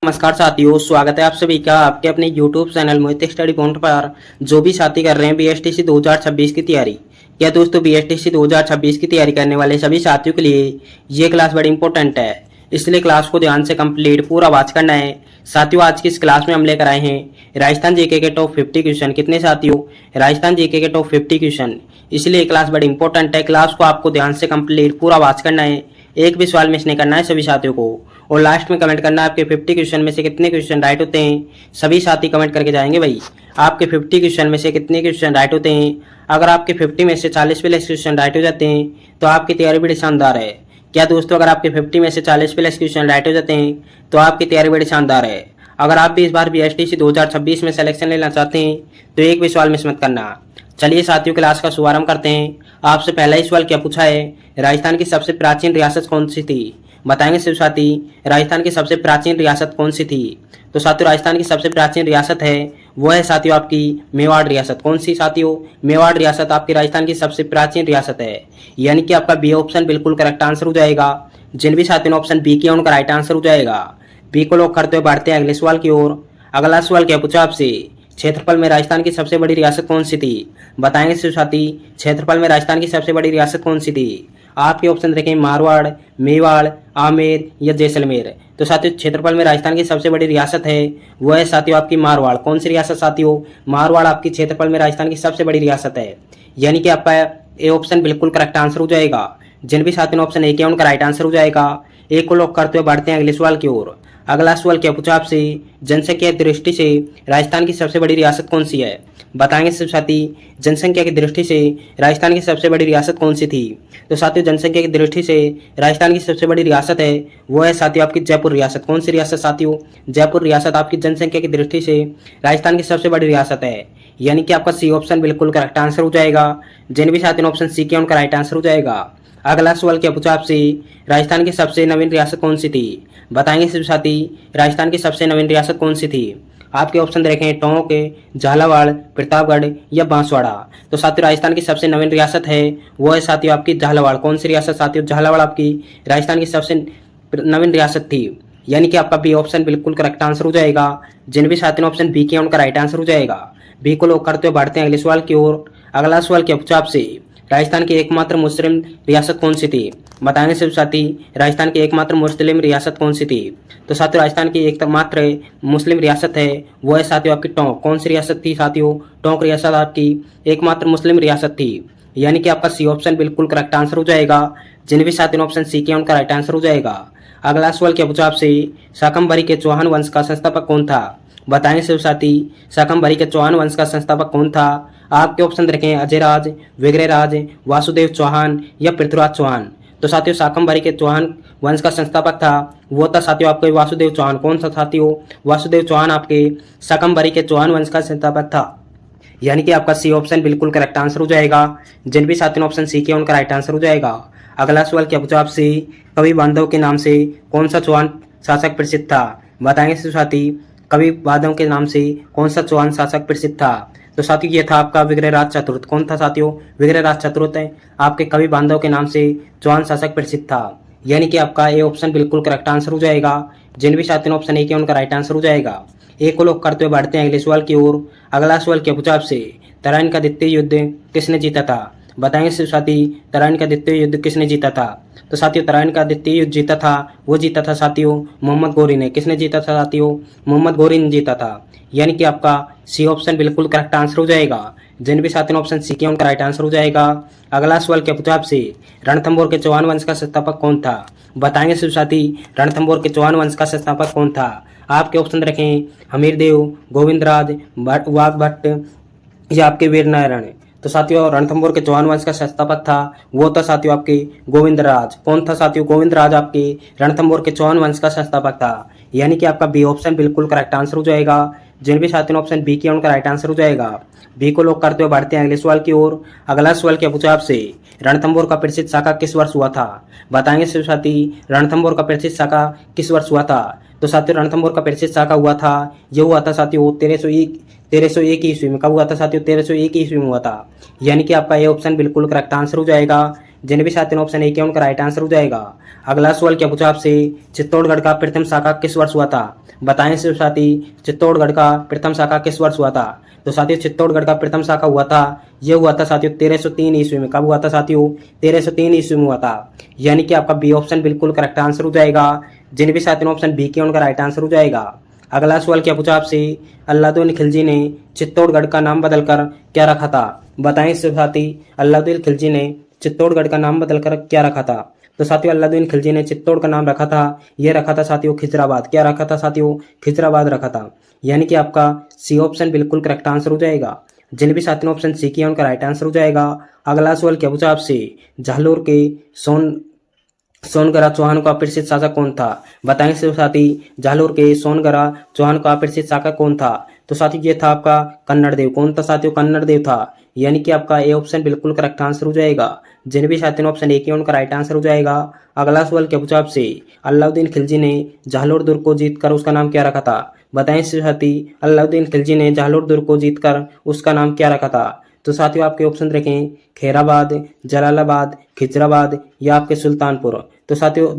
नमस्कार साथियों, स्वागत है आप सभी का आपके अपने YouTube चैनल मोहित स्टडी पॉइंट पर। जो भी साथी कर रहे हैं BSTC 2026 की तैयारी, क्या दोस्तों BSTC 2026 की तैयारी करने वाले सभी साथियों के लिए ये क्लास बड़ी इंपॉर्टेंट है, इसलिए क्लास को ध्यान से कंप्लीट पूरा वॉच करना है। साथियों, आज की इस क्लास में हम लेकर आए हैं राजस्थान जीके के टॉप 50 क्वेश्चन। कितने साथियों? राजस्थान जीके के टॉप 50 क्वेश्चन, इसलिए क्लास बड़ी इंपॉर्टेंट है। क्लास को आपको ध्यान से कंप्लीट पूरा वॉच करना है, एक भी सवाल मिस नहीं करना है सभी साथियों को। और लास्ट में कमेंट करना है आपके 50 क्वेश्चन में से कितने क्वेश्चन राइट होते हैं। सभी साथी कमेंट करके जाएंगे भाई आपके 50 क्वेश्चन में से कितने क्वेश्चन राइट होते हैं। अगर आपके 50 में से 40 प्लस क्वेश्चन राइट हो जाते हैं तो आपकी तैयारी बड़ी शानदार है। क्या दोस्तों, अगर आपके 50 में से 40 प्लस क्वेश्चन राइट हो जाते हैं तो आपकी तैयारी बड़ी शानदार है। अगर आप भी इस बार BSTC 2026 में सिलेक्शन लेना चाहते हैं तो एक भी सवाल मिस मत करना। चलिए साथियों, क्लास का शुभारंभ करते हैं। आपसे पहला ही सवाल क्या पूछा है? राजस्थान की सबसे प्राचीन रियासत कौन सी थी? बताएंगे सभी साथी, राजस्थान की सबसे प्राचीन रियासत कौन सी थी? तो साथियों, राजस्थान की सबसे प्राचीन रियासत है वो है साथियों आपकी मेवाड़ रियासत। कौन सी साथियों? मेवाड़ रियासत आपकी राजस्थान की सबसे प्राचीन रियासत है। यानी कि आपका बी ऑप्शन बिल्कुल करेक्ट आंसर हो जाएगा। जिन भी साथियों ने ऑप्शन बी किया उनका राइट आंसर हो जाएगा। बी को लॉक करते हुए बढ़ते हैं अगले सवाल की ओर। अगला सवाल क्या पूछा आपसे? क्षेत्रफल में राजस्थान की सबसे बड़ी रियासत कौन सी थी? बताएंगे सभी साथी, क्षेत्रफल में राजस्थान की सबसे बड़ी रियासत कौन सी थी? आपके ऑप्शन देखें मारवाड़, मेवाड़, आमेर या जैसलमेर। तो साथियों, क्षेत्रफल में राजस्थान की सबसे बड़ी रियासत है वो है साथियों आपकी मारवाड़। कौन सी रियासत साथियों? मारवाड़ आपकी क्षेत्रफल में राजस्थान की सबसे बड़ी रियासत है। यानी कि आपका ए ऑप्शन बिल्कुल करेक्ट आंसर हो जाएगा। जिन भी साथियों ने ऑप्शन ए किया उनका राइट आंसर हो जाएगा। एक को लॉक करते हुए बढ़ते हैं अगले सवाल की ओर। अगला सवाल क्या पूछा आपसे? जनसंख्या की दृष्टि से राजस्थान की सबसे बड़ी रियासत कौन सी है? बताएंगे सब साथी, जनसंख्या की दृष्टि से राजस्थान की सबसे बड़ी रियासत कौन सी थी? तो साथियों, जनसंख्या की दृष्टि से राजस्थान की सबसे बड़ी रियासत है वो है साथियों आपकी जयपुर रियासत। कौन सी रियासत साथियों? जयपुर रियासत आपकी जनसंख्या की दृष्टि से राजस्थान की सबसे बड़ी रियासत है। यानी कि आपका सी ऑप्शन बिल्कुल करेक्ट आंसर हो जाएगा। जिन भी साथियों ने ऑप्शन सी किया उनका राइट आंसर हो जाएगा। अगला सवाल क्या पूछा आपसे? राजस्थान की सबसे नवीन रियासत कौन सी थी? बताएंगे सभी साथी, राजस्थान की सबसे नवीन रियासत कौन सी थी? आपके ऑप्शन देखें टोंक, झालावाड़, प्रतापगढ़ या बांसवाड़ा। तो साथियों, राजस्थान की सबसे नवीन रियासत है वो है साथियों आपकी झालावाड़। कौन सी रियासत साथियों? झालावाड़ आपकी राजस्थान की सबसे नवीन रियासत थी। यानी कि आपका बी ऑप्शन बिल्कुल करेक्ट आंसर हो जाएगा। जिन भी साथियों ने ऑप्शन बी किया उनका राइट आंसर हो जाएगा। बी को लॉक करते हुए बढ़ते हैं अगले सवाल की ओर। अगला सवाल क्या पूछा आपसे? राजस्थान की एकमात्र मुस्लिम रियासत कौन सी थी? बताएंगे सभी साथी, राजस्थान की एकमात्र मुस्लिम रियासत कौन सी थी? तो साथियों, राजस्थान की एकमात्र मुस्लिम रियासत है वो है साथियों आपकी टोंक। कौन सी रियासत थी साथियों? टोंक रियासत आपकी एकमात्र मुस्लिम रियासत थी। यानी कि आपका सी ऑप्शन बिल्कुल करेक्ट आंसर हो जाएगा। जिन भी साथियों ने ऑप्शन सी किया उनका राइट आंसर हो जाएगा। अगला सवाल क्या पूछा आपसे? शाकंभरी के चौहान वंश का संस्थापक कौन था? बताएंगे सभी साथी, शाकंभरी के चौहान वंश का संस्थापक कौन था? आपके ऑप्शन रखें अजयराज, विग्रहराज, वासुदेव चौहान या पृथ्वीराज चौहान। तो साथियों, शाकंभरी के चौहान वंश का संस्थापक था वो था साथियों आपके वासुदेव चौहान। कौन सा साथियों? वासुदेव चौहान आपके शाकंभरी के चौहान वंश का संस्थापक था। यानी कि आपका सी ऑप्शन बिल्कुल करेक्ट आंसर हो जाएगा। जिन भी साथियों ने ऑप्शन सी किया उनका राइट आंसर हो जाएगा। अगला सवाल क्या पूछा आपसे? कवि बांधव के नाम से कौन सा चौहान शासक प्रसिद्ध था? बताएंगे साथी, कवि बांधव के नाम से कौन सा चौहान शासक प्रसिद्ध था? तो साथियों, ये था आपका विग्रहराज चतुर्थ। कौन था साथियों? विग्रहराज चतुर्थ है आपके कवि बांधव के नाम से चौहान शासक प्रसिद्ध था। यानी कि आपका ए ऑप्शन बिल्कुल करेक्ट आंसर हो जाएगा। जिन भी साथियों ने ऑप्शन ए किया उनका राइट आंसर हो जाएगा। एक को लॉक करते हुए बढ़ते हैं अगले सवाल की ओर। अगला सवाल क्या पूछा आपसे? तराइन का द्वितीय युद्ध किसने जीता था? बताएंगे साथी, तराइन का द्वितीय युद्ध किसने जीता था? तो साथियों, तराइन का द्वितीय युद्ध जीता था वो जीता था साथियों मोहम्मद गौरी ने। किसने जीता था साथियों? मोहम्मद गौरी ने जीता था। यानी कि आपका सी ऑप्शन बिल्कुल करेक्ट आंसर हो जाएगा। जिन भी साथियों ने ऑप्शन सी किया उनका राइट आंसर हो जाएगा। अगला सवाल क्या पूछा आपसे? रणथंभौर के चौहान वंश का संस्थापक कौन था? बताएंगे सभी साथी, रणथंभौर के चौहान वंश का संस्थापक कौन था? आपके ऑप्शन रखें हमीरदेव, गोविंदराज, वाघ भट्ट या आपके वीर नारायण। तो साथियों, रणथंभौर के चौहान वंश का संस्थापक था वो था साथियों आपके गोविंदराज। कौन था साथियों? गोविंदराज आपके रणथंभौर के चौहान वंश का संस्थापक था। यानी कि आपका बी ऑप्शन बिल्कुल करेक्ट आंसर हो जाएगा। जिन भी साथियों ने ऑप्शन बी किया उनका राइट आंसर हो जाएगा। बी को लॉक करते हुए बढ़ते हैं अगले सवाल की ओर। अगला सवाल क्या पूछा आपसे? रणथंभौर का प्रसिद्ध शाखा किस वर्ष हुआ था? बताएंगे सभी साथी, रणथंभौर का प्रसिद्ध शाखा किस वर्ष हुआ था? तो साथियों, रणथंभौर का प्रसिद्ध शाखा हुआ था ये हुआ था साथियों 1301 ईस्वी में। कब हुआ था साथियों? 1301 ईस्वी में हुआ था। यानी कि आपका ये ऑप्शन बिल्कुल करेक्ट आंसर हो जाएगा। जिन भी साथियों ने ऑप्शन ए किया उनका राइट आंसर हो जाएगा। अगला सवाल क्या पूछा आपसे, चित्तौड़गढ़ का प्रथम शाखा किस वर्ष हुआ था? बताएं सिर्फ साथी, चित्तौड़गढ़ का प्रथम शाखा किस वर्ष हुआ था? तो साथियों चित्तौड़गढ़ का प्रथम शाखा हुआ था, यह हुआ था साथियों 1303 ईस्वी में। कब हुआ था साथियों? 1303 ईस्वी में हुआ था। यानी कि आपका बी ऑप्शन बिल्कुल करेक्ट आंसर हो जाएगा। जिन भी साथियों ने ऑप्शन बी किया उनका राइट आंसर हो जाएगा। अगला सवाल क्या पूछा आपसे, अल्लाउद्दीन खिलजी ने चित्तौड़गढ़ का नाम बदलकर क्या रखा था? बताएं सिर्फ साथी, अल्लाउद्दीन खिलजी ने चित्तौड़गढ़ का नाम बदलकर क्या रखा था? तो साथियों अल्लाउद्दीन खिलजी ने चित्तौड़ का नाम रखा था, यह रखा था साथियों खिजराबाद। क्या रखा था साथियों? खिजराबाद रखा था। यानी कि आपका सी ऑप्शन बिल्कुल करेक्ट आंसर हो जाएगा। जिन भी साथियों ने ऑप्शन सी किया उनका राइट आंसर हो जाएगा। अगला सवाल क्या पूछा आपसे, जालोर के सोनगरा चौहान का प्रसिद्ध शासक कौन था? बताएं सिर्फ साथी, जालोर के सोनगरा चौहान का प्रसिद्ध शासक कौन था? तो साथी ये था आपका कन्नड़ देव। कौन था साथियों? कन्नड़ देव था। यानी कि आपका ए ऑप्शन बिल्कुल करेक्ट आंसर हो जाएगा। जिन भी साथियों ने ऑप्शन ए किया उनका राइट आंसर हो जाएगा। अगला सवाल क्या पूछा आपसे, अलाउद्दीन खिलजी ने जालोर दुर्ग को जीतकर उसका नाम क्या रखा था? बताएं सिर्फ साथी, अलाउद्दीन खिलजी ने जालोर दुर्ग को जीतकर उसका नाम क्या रखा था? तो साथियों आपके ऑप्शन रखें खैराबाद, जलालाबाद, खिजराबाद या आपके सुल्तानपुर। तो साथियों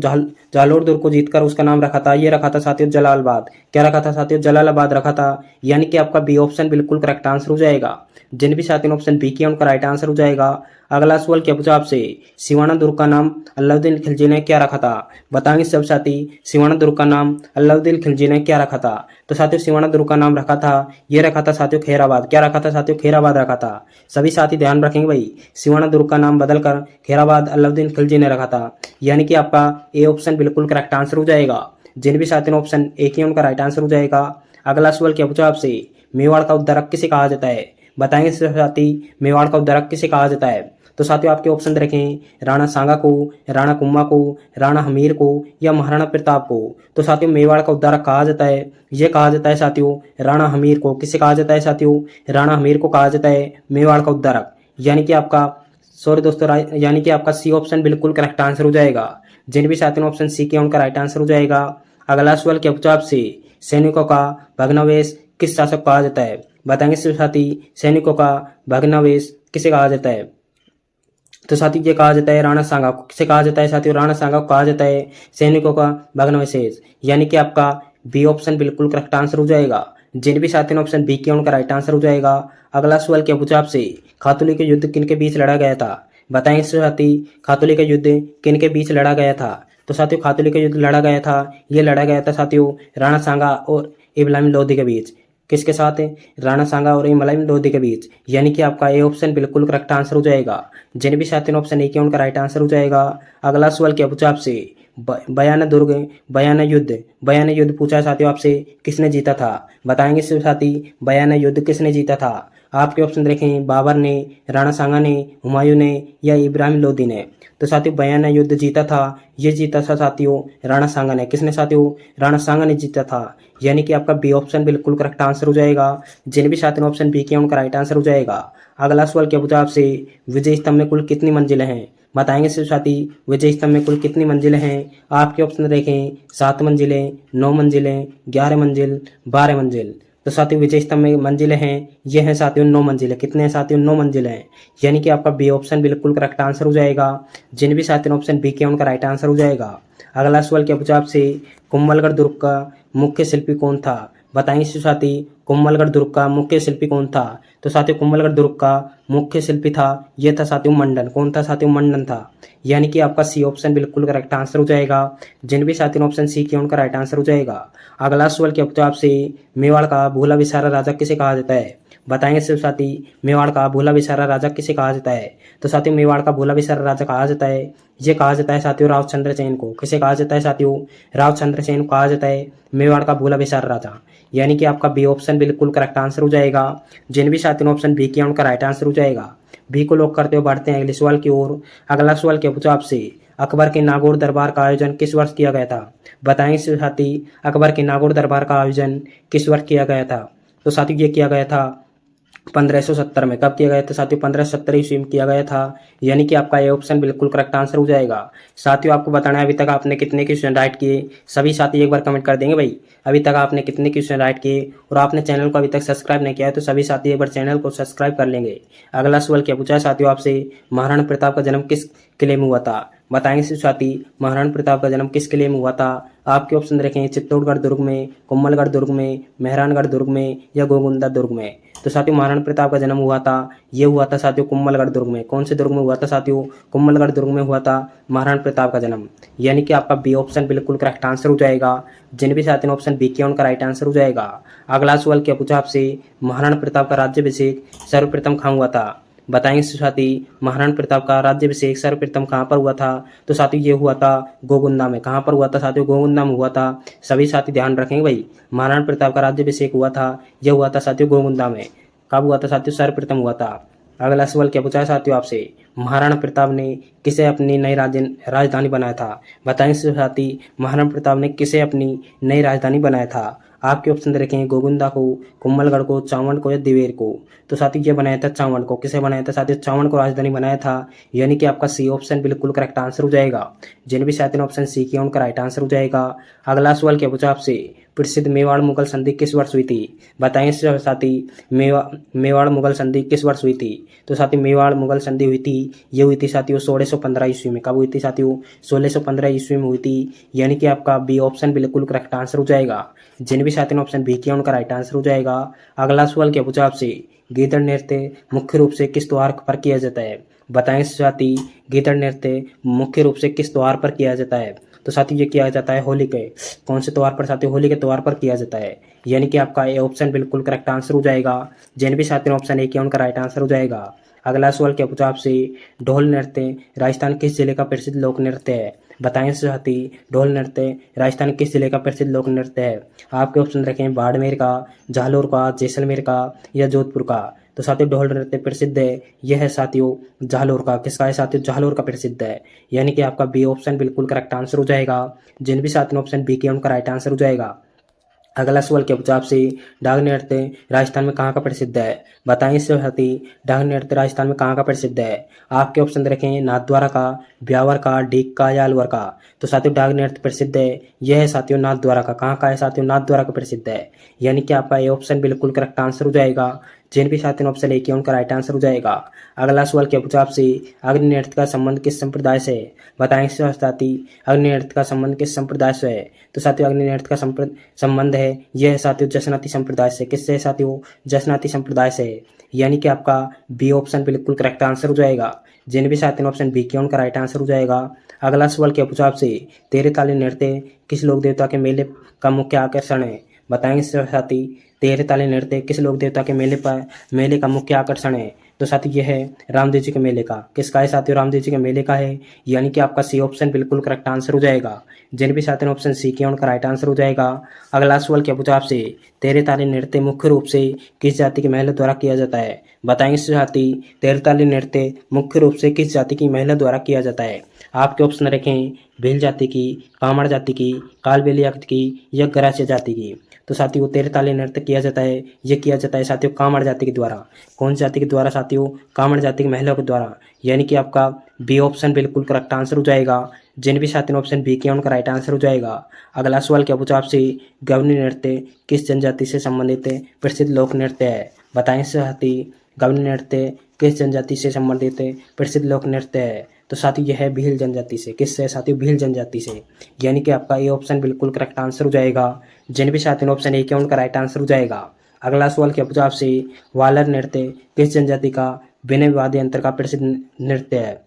जालोर दुर्ग को जीतकर उसका नाम रखा था, ये रखा था साथियों जलालाबाद। क्या रखा था साथियों? जलालाबाद रखा था। यानी कि आपका बी ऑप्शन बिल्कुल करेक्ट आंसर हो जाएगा। जिन भी साथियों ने ऑप्शन बी किया उनका राइट आंसर हो जाएगा। अगला सवाल क्या पूछा आपसे, सिवाना दुर्ग का नाम अलाउद्दीन खिलजी ने क्या रखा था? बताएंगे सब साथी, सिवाना दुर्ग का नाम अलाउद्दीन खिलजी ने क्या रखा था? तो साथियों सिवाना दुर्ग का नाम रखा था, ये रखा था साथियों खैराबाद। क्या रखा था साथियों? खैराबाद रखा था। सभी साथी ध्यान रखेंगे भाई, सिवाना दुर्ग का नाम बदलकर खैराबाद अलाउद्दीन खिलजी ने रखा था। यानी कि आपका ए ऑप्शन बिल्कुल करेक्ट आंसर हो जाएगा। जिन भी साथियों ने ऑप्शन ए किया उनका राइट आंसर हो जाएगा। अगला सवाल क्या पूछा आपसे, मेवाड़ का उद्धारक किसे कहा जाता है? बताएंगे साथी, मेवाड़ का उद्धारक किसे कहा जाता है? तो साथियों आपके ऑप्शन रखें राणा सांगा को, राणा कुम्मा को, राणा हमीर को या महाराणा प्रताप को। तो साथियों मेवाड़ का उद्धारक कहा जाता है, यह कहा जाता है साथियों राणा हमीर को। किसे कहा जाता है साथियों? राणा हमीर को कहा जाता है मेवाड़ का उद्धारक। यानी कि आपका सॉरी दोस्तों, यानी कि आपका सी ऑप्शन बिल्कुल करेक्ट आंसर हो जाएगा। जिन भी साथियों ने ऑप्शन सी किया उनका राइट आंसर हो जाएगा। अगला सवाल क्या पूछा आपसे, सैनिकों का भग्नावशेष किस शासक को कहा जाता है? बताएंगे सिर्फ साथी, सैनिकों का भग्नावशेष किसे कहा जाता है? तो साथी ये कहा जाता है राणा सांगा को। किसे कहा जाता है साथियों? राणा सांगा को कहा जाता है सैनिकों का भग्नावशेष। यानी कि आपका बी ऑप्शन बिल्कुल करेक्ट आंसर हो जाएगा। जिन भी साथियों ने ऑप्शन बी किया उनका राइट आंसर हो जाएगा। अगला सवाल क्या पूछा आपसे, खातूली के युद्ध किन के बीच लड़ा गया था? बताएंगे साथी, खातूली का युद्ध किन के बीच लड़ा गया था? तो साथियों खातूली का युद्ध लड़ा गया था, ये लड़ा गया था साथियों राणा सांगा और इब्राहिम लोधी के बीच। किसके साथ? राणा सांगा और इब्राहिम लोधी के बीच। यानी कि आपका ए ऑप्शन बिल्कुल करेक्ट आंसर हो जाएगा। जिन भी साथियों ने ऑप्शन ए किया उनका राइट आंसर हो जाएगा। अगला सवाल क्या पूछा आपसे, बयाना दुर्ग बयाना युद्ध पूछा है साथियों आपसे, किसने जीता था? बताएंगे सिर्फ साथी, बयाना युद्ध किसने जीता था? आपके ऑप्शन देखें बाबर ने, राणा सांगा ने, हुमायूं ने या इब्राहिम लोधी ने। तो साथियों बयाना युद्ध जीता था, ये जीता था साथियों राणा सांगा ने। किसने साथियों? राणा सांगा ने जीता था। यानी कि आपका बी ऑप्शन बिल्कुल करेक्ट आंसर हो जाएगा। जिन भी साथियों ने ऑप्शन बी किया उनका राइट आंसर हो जाएगा। अगला सवाल क्या पूछा आपसे, विजय स्तंभ में कुल कितनी मंजिलें हैं? बताएंगे सिर्फ साथी, विजय स्तंभ में कुल कितनी मंजिलें हैं? आपके ऑप्शन देखें 7 मंजिलें, 9 मंजिलें, 11 मंजिल, 12 मंजिल। तो साथियों विजय स्तंभ में मंजिलें हैं, ये हैं साथियों 9 मंजिलें। कितने हैं साथियों? 9 मंजिलें हैं। यानी कि आपका बी ऑप्शन बिल्कुल करेक्ट आंसर हो जाएगा। जिन भी साथियों ने ऑप्शन बी किया उनका राइट आंसर हो जाएगा। अगला सवाल क्या पूछा आपसे, कुंभलगढ़ दुर्ग का मुख्य शिल्पी कौन था? बताएंगे साथी, कुंभलगढ़ दुर्ग का मुख्य शिल्पी कौन था? तो साथियों कुंभलगढ़ दुर्ग का मुख्य शिल्पी था, यह था साथियों मंडन। कौन था साथियों? मंडन था। यानी कि आपका सी ऑप्शन बिल्कुल करेक्ट आंसर हो जाएगा। जिन भी साथियों ने ऑप्शन सी किया उनका राइट आंसर हो जाएगा। अगला सवाल क्या पूछा आपसे, मेवाड़ का भोला विसारा राजा किसे कहा जाता है? बताएंगे सिर्फ साथी, मेवाड़ का भोला विसारा राजा किसे कहा जाता है? तो साथियों मेवाड़ का भोला विसारा राजा कहा जाता है, ये कहा जाता है साथियों रावचंद्र सेन को। किसे कहा जाता है साथियों? रावचंद्र सेन को कहा जाता है मेवाड़ का भोला विसारा राजा। यानी कि आपका बी ऑप्शन बिल्कुल करेक्ट आंसर हो जाएगा। जिन भी साथियों ने ऑप्शन बी किया उनका राइट आंसर हो जाएगा। बी को लॉक करते हुए बढ़ते हैं अगले सवाल की ओर। अगला सवाल क्या पूछा आपसे, अकबर के नागौर दरबार का आयोजन किस वर्ष किया गया था? बताएंगे साथी, अकबर के नागौर दरबार का आयोजन किस वर्ष किया गया था? तो साथियों ये किया गया था 1570 में। कब किया गया था साथियों? 1570 ईस्वी में किया गया था, यानी कि आपका ये ऑप्शन बिल्कुल करेक्ट आंसर हो जाएगा। साथियों आपको बताना है अभी तक आपने कितने क्वेश्चन राइट किए, सभी साथी एक बार कमेंट कर देंगे भाई अभी तक आपने कितने क्वेश्चन राइट किए, और आपने चैनल को अभी तक सब्सक्राइब नहीं किया है तो सभी साथी एक बार चैनल को सब्सक्राइब कर लेंगे। अगला सवाल क्या पूछा है साथियों आपसे, महाराणा प्रताप का जन्म किस किले में हुआ था? बताएंगे साथी महाराणा प्रताप का जन्म किस किले में हुआ था? आपके ऑप्शन रखें चित्तौड़गढ़ दुर्ग में, कोमलगढ़ दुर्ग में, मेहरानगढ़ दुर्ग में या गोगुंदा दुर्ग में। तो साथियों महाराणा प्रताप का जन्म हुआ था, ये हुआ था साथियों कुम्भलगढ़ दुर्ग में। कौन से दुर्ग में हुआ था साथियों? कुम्भलगढ़ दुर्ग में हुआ था महाराणा प्रताप का जन्म, यानी कि आपका बी ऑप्शन बिल्कुल करेक्ट आंसर हो जाएगा। जिन भी साथियों ऑप्शन बी किया उनका राइट आंसर हो जाएगा। अगला सवाल क्या पूछा आपसे, महाराणा प्रताप का राज्याभिषेक सर्वप्रथम कहाँ हुआ था? बताएंगे साथी महाराणा प्रताप का राज्याभिषेक सर्वप्रथम कहाँ पर हुआ था? तो साथियों ये हुआ था गोगुंदा में। कहाँ पर हुआ था साथियों? गोगुंदा में हुआ था। सभी साथी ध्यान रखेंगे भाई, महाराणा प्रताप का राज्याभिषेक हुआ था, यह हुआ था साथियों गोगुंदा में। कब हुआ था साथियों? सर्वप्रथम हुआ था। अगला सवाल क्या पूछा है साथियों आपसे, महाराणा प्रताप ने किसे अपनी नई राजधानी बनाया था? बताएंगे साथी महाराणा प्रताप ने किसे अपनी नई राजधानी बनाया था? आपके ऑप्शन रखेंगे गोगुंदा को, कुम्भलगढ़ को, चावंड को या दिवेर को। तो साथियों ये बनाया था चावंड को। किसे बनाया था साथियों? चावंड को राजधानी बनाया था, यानी कि आपका सी ऑप्शन बिल्कुल करेक्ट आंसर हो जाएगा। जिन भी साथियों ने ऑप्शन सी किया उनका राइट आंसर हो जाएगा। अगला सवाल क्या पूछा आपसे, प्रसिद्ध मेवाड़ मुगल संधि किस वर्ष हुई थी? बताएं साथी मेवाड़ मुगल संधि किस वर्ष हुई थी? तो साथी मेवाड़ मुगल संधि हुई थी, ये हुई थी साथियों 1615 ईस्वी में। कब हुई थी साथियों? 1615 ईस्वी में हुई थी, यानी कि आपका बी ऑप्शन बिल्कुल करेक्ट आंसर हो जाएगा। जिन भी साथियों ने ऑप्शन बी किया उनका राइट आंसर हो जाएगा। अगला सवाल क्या पूछा आपसे, गीदड़ नृत्य मुख्य रूप से किस त्योहार पर किया जाता है? बताएं साथी गीदड़ नृत्य मुख्य रूप से किस त्योहार पर किया जाता है? तो साथी ये किया जाता है होली के। कौन से त्योहार पर साथी? होली के त्योहार पर किया जाता है, यानी कि आपका ए ऑप्शन बिल्कुल करेक्ट आंसर हो जाएगा। जिन भी साथियों ने ऑप्शन ए किया उनका राइट आंसर हो जाएगा। अगला सवाल क्या पूछा आपसे, ढोल नृत्य राजस्थान किस जिले का प्रसिद्ध लोक नृत्य है? बताएं साथी ढोल नृत्य राजस्थान किस जिले का प्रसिद्ध लोक नृत्य है? आपके ऑप्शन रखें बाड़मेर का, जालोर का, जैसलमेर का या जोधपुर का। तो साथियों ढोल नृत्य प्रसिद्ध है, यह है साथियों जालोर का। किसका है साथियों? जालोर का प्रसिद्ध है, यानी कि आपका बी ऑप्शन बिल्कुल करेक्ट आंसर हो जाएगा। जिन भी साथियों ने ऑप्शन बी किया उनका राइट आंसर हो जाएगा। अगला सवाल क्या पूछा आपसे, डाक नृत्य राजस्थान में कहाँ का प्रसिद्ध है? बताएं साथी डाक नृत्य राजस्थान में कहाँ का प्रसिद्ध है? आपके ऑप्शन रखें नाथद्वारा का, ब्यावर का, डीग का या अलवर का। तो साथियों डाक नृत्य प्रसिद्ध है, यह है साथियों नाथद्वारा का। कहाँ का है साथियों? नाथद्वारा का प्रसिद्ध है, यानी कि आपका ये ऑप्शन बिल्कुल करेक्ट आंसर हो जाएगा। जिन भी साथियों ने ऑप्शन ए किया उनका राइट आंसर हो जाएगा। अगला सवाल क्या पूछा आपसे, अग्नि नृत्य का संबंध किस संप्रदाय से है? बताएं साथी अग्नि नृत्य का संबंध किस संप्रदाय से है? तो साथियों अग्नि नृत्य का संबंध है, यह है साथियों जसनाती संप्रदाय से। किससे साथियों? जसनाती संप्रदाय से है, यानी कि आपका बी ऑप्शन बिल्कुल करेक्ट आंसर हो जाएगा। जिन भी साथियों ने ऑप्शन बी किया उनका राइट आंसर हो जाएगा। अगला सवाल क्या पूछा आपसे, तेरे ताली नृत्य किस लोक देवता के मेले का मुख्य आकर्षण है? बताएंगे साथी तेरे ताली नृत्य किस लोक देवता के मेले का मुख्य आकर्षण है? तो साथी यह है रामदेव जी के मेले का। किसका है साथियों? रामदेव जी के मेले का है, यानी कि आपका सी ऑप्शन बिल्कुल करेक्ट आंसर हो जाएगा। जिन भी साथियों ने ऑप्शन सी किया उनका राइट आंसर हो जाएगा। अगला सवाल क्या पूछा आपसे, तेरे ताली नृत्य मुख्य रूप से किस जाति की महिला द्वारा किया जाता है? बताएंगे साथी तेरे ताली नृत्य मुख्य रूप से किस जाति की महिला द्वारा किया जाता है? आपके ऑप्शन रखें भील जाति की, कामड़ जाति की, कालबेलिया की या गरासिया जाति की। तो साथियों तेरे ताली नृत्य किया जाता है, ये किया जाता है साथियों कामड़ जाति के द्वारा। कौन जाति के द्वारा साथियों? कामड़ जाति की महिलाओं के द्वारा, यानी कि आपका बी ऑप्शन बिल्कुल करेक्ट आंसर हो जाएगा। जिन भी साथियों ने ऑप्शन बी किया उनका राइट आंसर हो जाएगा। अगला सवाल क्या पूछा आपसे, गवनी नृत्य किस जनजाति से संबंधित प्रसिद्ध लोक नृत्य है? बताएं साथी गवनी नृत्य किस जनजाति से संबंधित प्रसिद्ध लोक नृत्य है? तो साथियों यह है भील जनजाति से। किससे साथियों? भील जनजाति से, यानी कि आपका ये ऑप्शन बिल्कुल करेक्ट आंसर हो जाएगा। जिन भी साथियों ने ऑप्शन ए किया उनका राइट आंसर हो जाएगा। अगला सवाल क्या पूछा आपसे, वालर नृत्य किस जनजाति का बिना वाद्य यंत्र का प्रसिद्ध नृत्य है?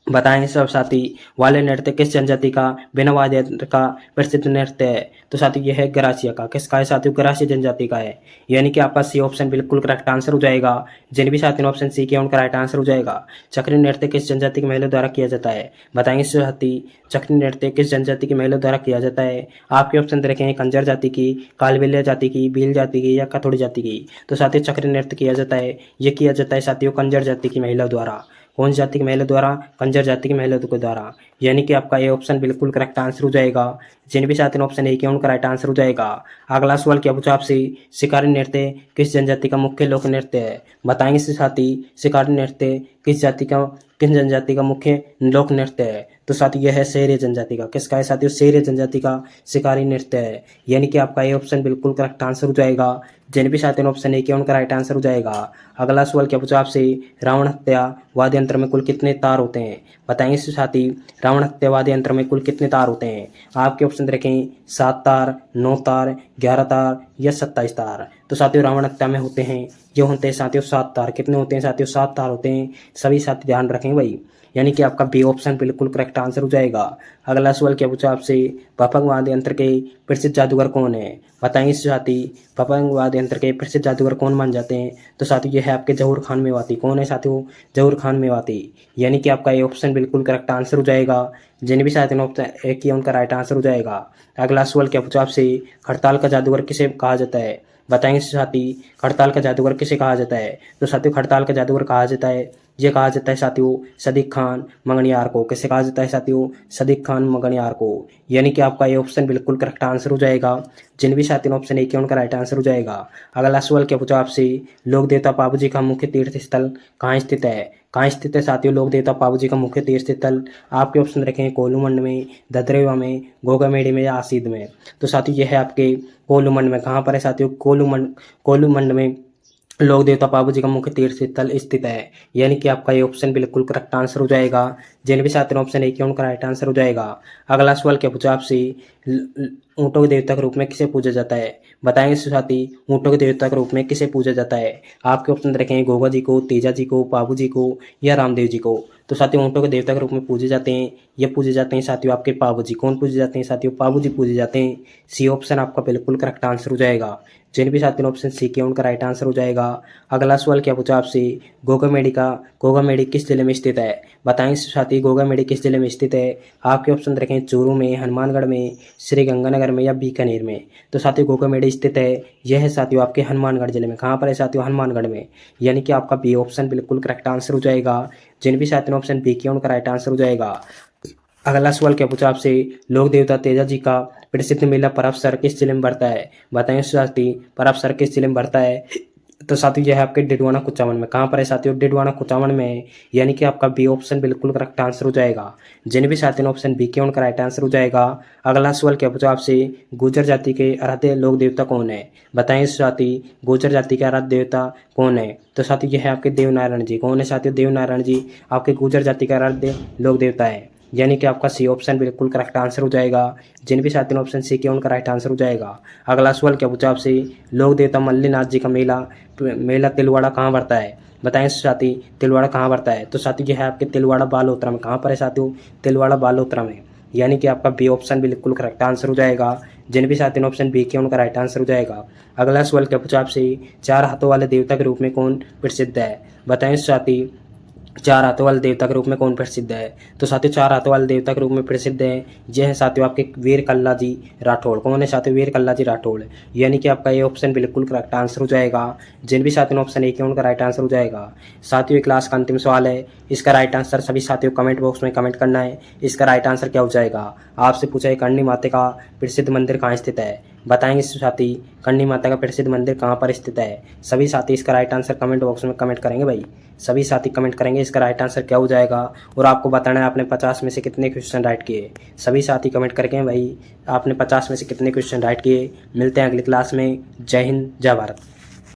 बताएं सब साथी वाले नृत्य किस जनजाति का बिना वाद्य यंत्र का प्रसिद्ध नृत्य है? तो साथियों यह है गरासिया का। किसका है साथियों? गरासिया जनजाति का है, यानी कि आपका सी ऑप्शन बिल्कुल करेक्ट आंसर हो जाएगा। जिन भी साथियों ने ऑप्शन सी किया उनका राइट आंसर हो जाएगा। चक्री नृत्य किस जनजाति की महिला द्वारा किया जाता है? बताएंगे साथी चक्री नृत्य किस जनजाति की महिला द्वारा किया जाता है? आपके ऑप्शन रखेंगे कंजर जाति की, कालबेलिया जाति की, भील जाति की या कथोड़ी जाति की। तो साथियों चक्री नृत्य किया जाता है, ये किया जाता है साथियों कंजर जाति की महिला द्वारा। कौन सी जाति के महिला द्वारा? कंजर जाति की महिला के द्वारा। यानी कि आपका ये ऑप्शन बिल्कुल करेक्ट आंसर हो जाएगा। जिन भी साथियों ने ऑप्शन ए किया उनका राइट आंसर हो जाएगा। अगला सवाल क्या पूछा आपसे? शिकारी नृत्य किस जनजाति का मुख्य लोक नृत्य है? बताएंगे साथी शिकारी नृत्य किस जनजाति का मुख्य लोक नृत्य है? तो साथी यह है शेर जनजाति का। किसका है साथियों? शेर जनजाति का शिकारी नृत्य है। यानी कि आपका ये ऑप्शन बिल्कुल करेक्ट आंसर हो जाएगा। जिन भी साथियों ने ऑप्शन ए किया उनका राइट आंसर हो जाएगा। अगला सवाल क्या पूछा आपसे? रावण हत्या वाद्य यंत्र में कुल कितने तार होते हैं? बताएंगे साथी रावण हत्या वाद्य यंत्र में कुल कितने तार होते हैं? आपके ऑप्शन रखें 7 तार, 9 तार, 11 तार या 27 तार। तो साथियों रावण हत्या में होते हैं ये होते हैं साथियों 7 तार। कितने होते हैं साथियों? 7 तार होते हैं। सभी साथी ध्यान रखें भाई। यानी कि आपका बी ऑप्शन बिल्कुल करेक्ट आंसर हो जाएगा। अगला सवाल क्या पूछा आपसे? पतंग वाद्य यंत्र के प्रसिद्ध जादूगर कौन है? बताएंगे साथी पतंग वाद्य यंत्र के प्रसिद्ध जादूगर कौन मान जाते हैं? तो साथियों यह है आपके जहूर खान मेवाती। कौन है साथियों? जहूर खान मेवाती। यानी कि आपका ये ऑप्शन बिल्कुल करेक्ट आंसर हो जाएगा। जिन भी साथियों ने ऑप्शन ए किया उनका राइट आंसर हो जाएगा। अगला सवाल क्या पूछा आपसे? खड़ताल का जादूगर किसे कहा जाता है? बताएंगे साथी खड़ताल का जादूगर किसे कहा जाता है? तो साथियों खड़ताल का जादूगर कहा जाता है ये कहा जाता है साथियों सदिक खान मंगनियार को। किसे कहा जाता है साथियों? सदिक खान मंगनियार को। यानी कि आपका ये ऑप्शन बिल्कुल करेक्ट आंसर हो जाएगा। जिन भी साथियों ने ऑप्शन ए किया उनका राइट आंसर हो जाएगा। अगला सवाल क्या पूछा आपसे? लोक देवता पाबू जी का मुख्य तीर्थ स्थल कहाँ स्थित है? कहाँ स्थित है साथियों लोक देवता पाबू जी का मुख्य तीर्थ स्थल? आपके ऑप्शन रखें कोलूमंड में, ददरेवा में, गोगामेड़ी में या आसीद में। तो साथियों यह है आपके कोलूमंड में। कहाँ पर है साथियों? कोलूमंड में लोक देवता पाबू जी का मुख्य तीर्थ स्थल स्थित है। यानी कि आपका ये ऑप्शन बिल्कुल करेक्ट आंसर हो जाएगा। जिन भी साथियों ने ऑप्शन ए किया उनका राइट आंसर हो जाएगा। अगला सवाल क्या पूछा आपसे? ऊँटों के देवता के रूप में किसे पूजा जाता है? बताएंगे साथी ऊँटों के देवता के रूप में किसे पूजा जाता है? आपके ऑप्शन रखेंगे गोगा जी को, तेजा जी को, पाबू जी को या रामदेव जी को। तो साथियों ऊँटों के देवता के रूप में पूजे जाते हैं ये पूजे जाते हैं साथियों आपके पाबू जी। कौन पूजे जाते हैं साथियों? पाबू जी पूजे जाते हैं। सी ऑप्शन आपका बिल्कुल करेक्ट आंसर हो जाएगा। जिन भी साथियों ने ऑप्शन सी किया उनका राइट आंसर हो जाएगा। अगला सवाल क्या पूछा आपसे? गोगामेड़ी किस जिले में स्थित है? बताएंगे साथी गोगामेड़ी किस जिले में स्थित है? आपके ऑप्शन रखें चूरू में, हनुमानगढ़ में, श्री गंगानगर में या बीकानेर में। तो साथियों गोगामेड़ी स्थित है यह है साथियों आपके हनुमानगढ़ जिले में। कहाँ पर है साथियों? हनुमानगढ़ में। यानी कि आपका बी ऑप्शन बिल्कुल करेक्ट आंसर हो जाएगा। जिन भी साथियों ने ऑप्शन बी किया उनका राइट आंसर हो जाएगा। अगला सवाल क्या पूछा आपसे? लोक देवता तेजा जी का प्रसिद्ध मेला परबसर किस जिले में बढ़ता है? बताएंगे साथी परबसर किस जिले में बढ़ता है? तो साथियों यह है आपके डिडवाना कुचामन में। कहाँ पर है साथियों? डिडवाना कुचामन में। यानी कि आपका बी ऑप्शन बिल्कुल करेक्ट आंसर हो जाएगा। जिन भी साथियों ने ऑप्शन बी किया उनका राइट आंसर हो जाएगा। अगला सवाल क्या पूछा आपसे? गुर्जर जाति के आराध्य लोक देवता कौन है? बताएंगे साथी गुर्जर जाति के आराध्य देवता कौन है? तो साथियों यह है आपके देवनारायण जी। कौन है साथियों? देवनारायण जी आपके गुर्जर जाति के आराध्य लोक देवता है। यानी कि आपका सी ऑप्शन बिल्कुल करेक्ट आंसर हो जाएगा। जिन भी साथियों ने ऑप्शन सी किया उनका राइट आंसर हो जाएगा। अगला सवाल क्या पूछा आपसे? लोक देवता मल्लीनाथ जी का मेला तिलवाड़ा कहाँ बढ़ता है? बताएं साथी तिलवाड़ा कहाँ बढ़ता है? तो साथी यह है आपके तिलवाड़ा बालोतरा में। कहाँ पर है साथियों? तिलवाड़ा बालोतरा में। यानी कि आपका बी ऑप्शन बिल्कुल करेक्ट आंसर हो जाएगा। जिन भी साथियों ने ऑप्शन बी किया उनका राइट आंसर हो जाएगा। अगला सवाल क्या पूछा आपसे? 4 हाथों वाले देवता के रूप में कौन प्रसिद्ध है? बताएं साथी 4 हाथों वाले देवता के रूप में कौन प्रसिद्ध है? तो साथियों 4 हाथों वाले देवता के रूप में प्रसिद्ध है यह है साथियों आपके वीर कल्ला जी राठौड़। कौन है साथियों? वीर कल्ला जी राठौड़। यानी कि आपका ये ऑप्शन बिल्कुल करेक्ट आंसर हो जाएगा। जिन भी साथियों ने ऑप्शन ए किया उनका राइट आंसर हो जाएगा। साथियों क्लास का अंतिम सवाल है। इसका राइट आंसर सभी साथियों कमेंट बॉक्स में कमेंट करना है। इसका राइट आंसर क्या हो जाएगा? आपसे पूछा है करणी माता का प्रसिद्ध मंदिर कहाँ स्थित है? बताएंगे साथी करणी माता का प्रसिद्ध मंदिर कहाँ पर स्थित है? सभी साथी इसका राइट आंसर कमेंट बॉक्स में कमेंट करेंगे भाई। सभी साथी कमेंट करेंगे इसका राइट आंसर क्या हो जाएगा और आपको बताना है आपने 50 में से कितने क्वेश्चन राइट किए। सभी साथी कमेंट करके भाई आपने 50 में से कितने क्वेश्चन राइट किए। मिलते हैं अगली क्लास में। जय हिंद, जय भारत।